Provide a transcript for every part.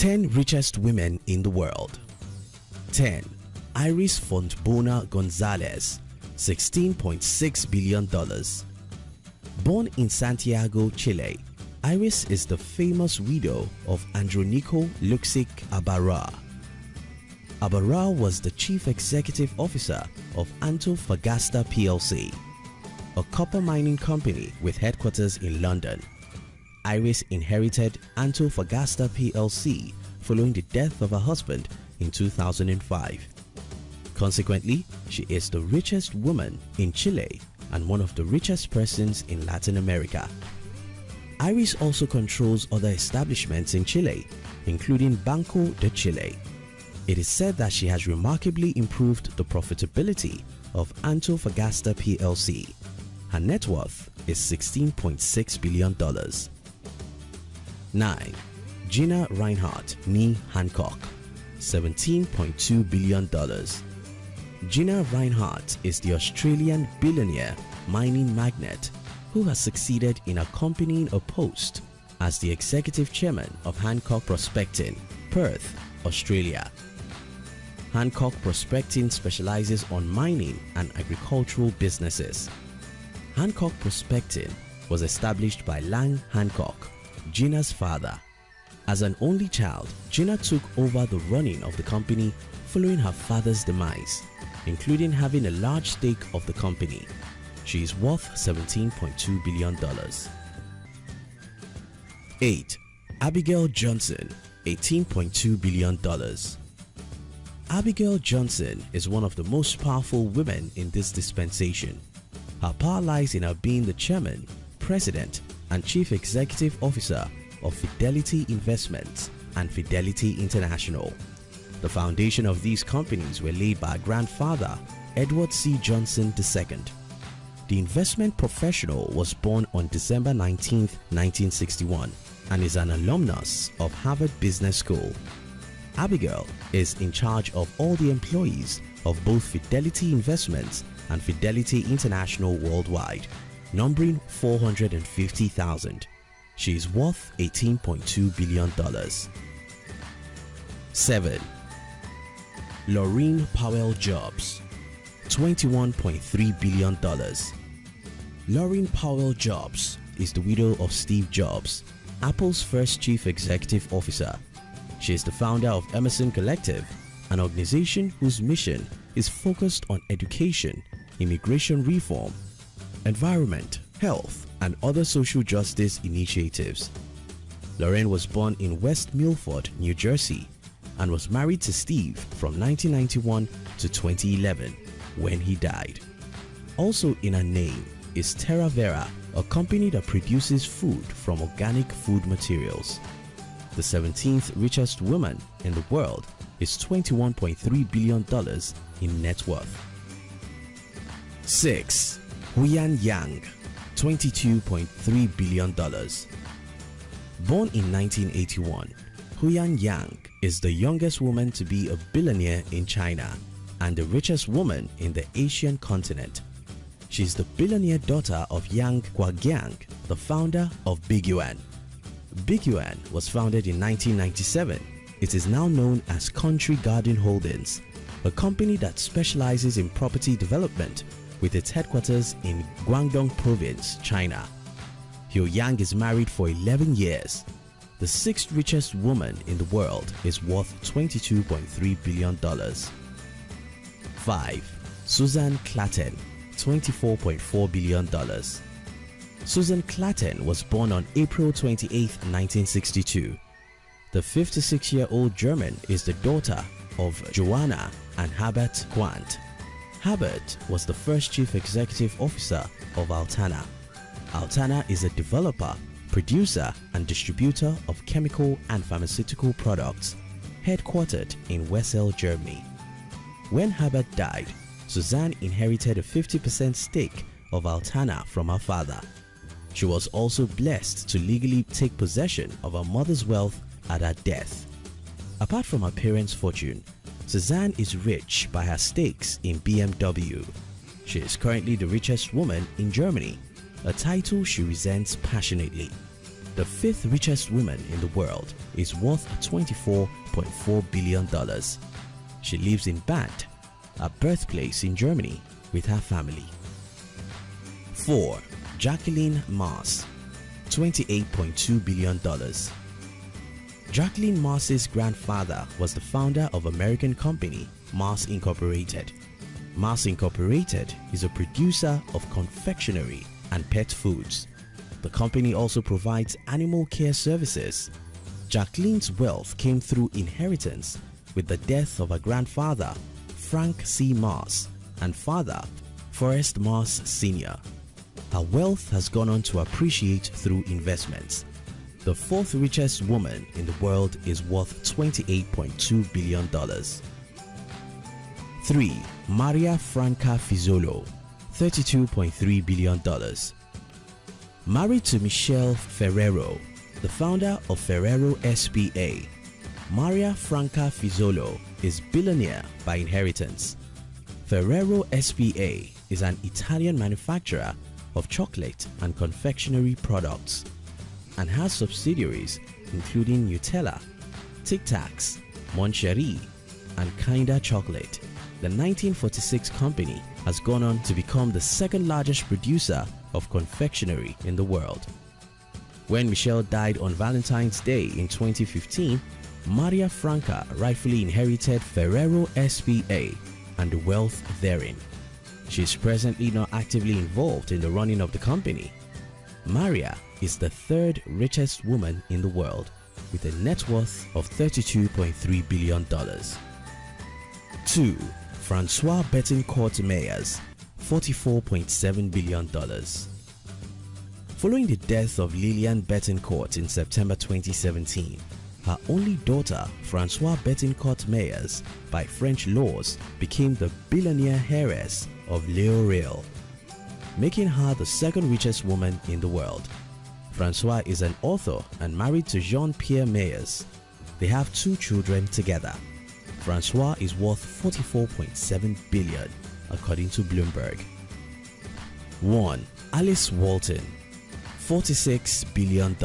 10 richest women in the world. 10. Iris Fontbona Gonzalez, $16.6 billion. Born in Santiago, Chile, Iris is the famous widow of Andronico Luxic Abarra. Abarra was the chief executive officer of Antofagasta plc, a copper mining company with headquarters in London. Iris inherited Antofagasta plc following the death of her husband in 2005. Consequently, she is the richest woman in Chile and one of the richest persons in Latin America. Iris also controls other establishments in Chile, including Banco de Chile. It is said that she has remarkably improved the profitability of Antofagasta plc. Her net worth is $16.6 billion. 9. Gina Rinehart née Hancock, $17.2 billion. Gina Rinehart is the Australian billionaire mining magnate who has succeeded in accompanying a post as the executive chairman of Hancock Prospecting, Perth, Australia. Hancock Prospecting specializes on mining and agricultural businesses. Hancock Prospecting was established by Lang Hancock, Gina's father. As an only child, Gina took over the running of the company following her father's demise, including having a large stake of the company. She is worth $17.2 billion. 8. Abigail Johnson, $18.2 billion. Abigail Johnson is one of the most powerful women in this dispensation. Her power lies in her being the chairman, president, and chief executive officer of Fidelity Investments and Fidelity International. The foundation of these companies were laid by her grandfather, Edward C. Johnson II. The investment professional was born on December 19, 1961 and is an alumnus of Harvard Business School. Abigail is in charge of all the employees of both Fidelity Investments and Fidelity International worldwide, numbering 450,000. She is worth $18.2 billion. 7. Laurene Powell Jobs, $21.3 billion. Laurene Powell Jobs is the widow of Steve Jobs, Apple's first chief executive officer. She is the founder of Emerson Collective, an organization whose mission is focused on education, immigration reform, environment, health, and other social justice initiatives. Laurene was born in West Milford, New Jersey, and was married to Steve from 1991 to 2011 when he died. Also in her name is Terra Vera, a company that produces food from organic food materials. The 17th richest woman in the world is $21.3 billion in net worth. 6. Huiyan Yang, $22.3 billion. Born in 1981, Huiyan Yang is the youngest woman to be a billionaire in China and the richest woman in the Asian continent. She is the billionaire daughter of Yang Guogyang, the founder of Biguan. Biguan was founded in 1997. It is now known as Country Garden Holdings, a company that specializes in property development with its headquarters in Guangdong Province, China. Huiyan Yang is married for 11 years. The 6th richest woman in the world is worth $22.3 billion. 5. Susanna Klatten, $24.4 billion. Susan Klatten was born on April 28, 1962. The 56-year-old German is the daughter of Joanna and Herbert Quandt. Herbert was the first chief executive officer of Altana. Altana is a developer, producer, and distributor of chemical and pharmaceutical products, headquartered in Wesel, Germany. When Herbert died, Suzanne inherited a 50% stake of Altana from her father. She was also blessed to legally take possession of her mother's wealth at her death. Apart from her parents' fortune, Suzanne is rich by her stakes in BMW. She is currently the richest woman in Germany, a title she resents passionately. The The fifth richest woman in the world is worth $24.4 billion. She lives in Bad, her birthplace in Germany, with her family. 4. Jacqueline Mars, $28.2 billion. Jacqueline Mars's grandfather was the founder of American company Mars Incorporated. Mars Incorporated is a producer of confectionery and pet foods. The company also provides animal care services. Jacqueline's wealth came through inheritance with the death of her grandfather, Frank C. Mars, and father, Forrest Mars Sr. Her wealth has gone on to appreciate through investments. The fourth richest woman in the world is worth $28.2 billion. 3. Maria Franca Fissolo, $32.3 billion. Married to Michelle Ferrero, the founder of Ferrero S.p.A., Maria Franca Fissolo is billionaire by inheritance. Ferrero S.p.A. is an Italian manufacturer of chocolate and confectionery products and has subsidiaries including Nutella, Tic Tacs, Moncherie, and Kinder Chocolate. The 1946 company has gone on to become the second largest producer of confectionery in the world. When Michelle died on Valentine's Day in 2015, Maria Franca rightfully inherited Ferrero S.p.A. and the wealth therein. She is presently not actively involved in the running of the company. Maria is the third richest woman in the world with a net worth of $32.3 billion. 2. Francoise Bettencourt Meyers, $44.7 billion. Following the death of Lillian Bettencourt in September 2017, her only daughter, Francoise Bettencourt Meyers, by French laws, became the billionaire heiress of Laurene, making her the second richest woman in the world. Francoise is an author and married to Jean-Pierre Meyers. They have 2 children together. Francoise is worth $44.7 billion, according to Bloomberg. 1. Alice Walton, $46 billion.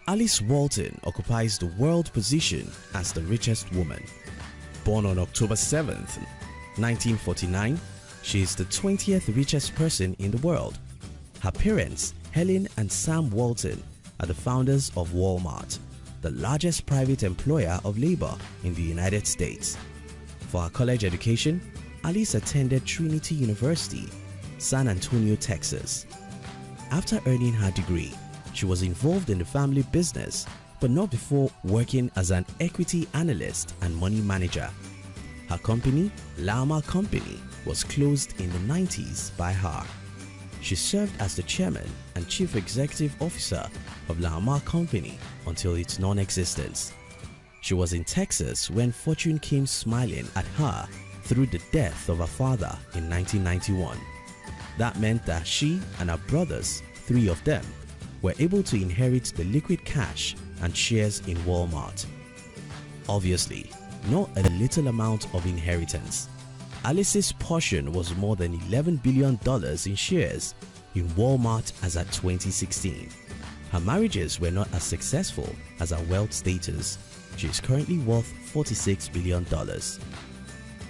Alice Walton occupies the world position as the richest woman. Born on October 7th, 1949, she is the 20th richest person in the world. Her parents, Helen and Sam Walton, are the founders of Walmart, the largest private employer of labor in the United States. For her college education, Alice attended Trinity University, San Antonio, Texas. After earning her degree, she was involved in the family business, but not before working as an equity analyst and money manager. Her company, Lama Company, was closed in the 90s by her. She served as the chairman and chief executive officer of Lama Company until its non-existence. She was in Texas when fortune came smiling at her through the death of her father in 1991. That meant that she and her brothers, 3 of them, were able to inherit the liquid cash and shares in Walmart. Obviously, not a little amount of inheritance. Alice's portion was more than $11 billion in shares in Walmart as at 2016. Her marriages were not as successful as her wealth status. She is currently worth $46 billion.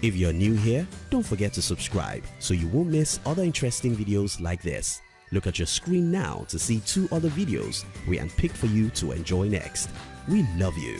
If you're new here, don't forget to subscribe so you won't miss other interesting videos like this. Look at your screen now to see 2 other videos we handpicked for you to enjoy next. We love you.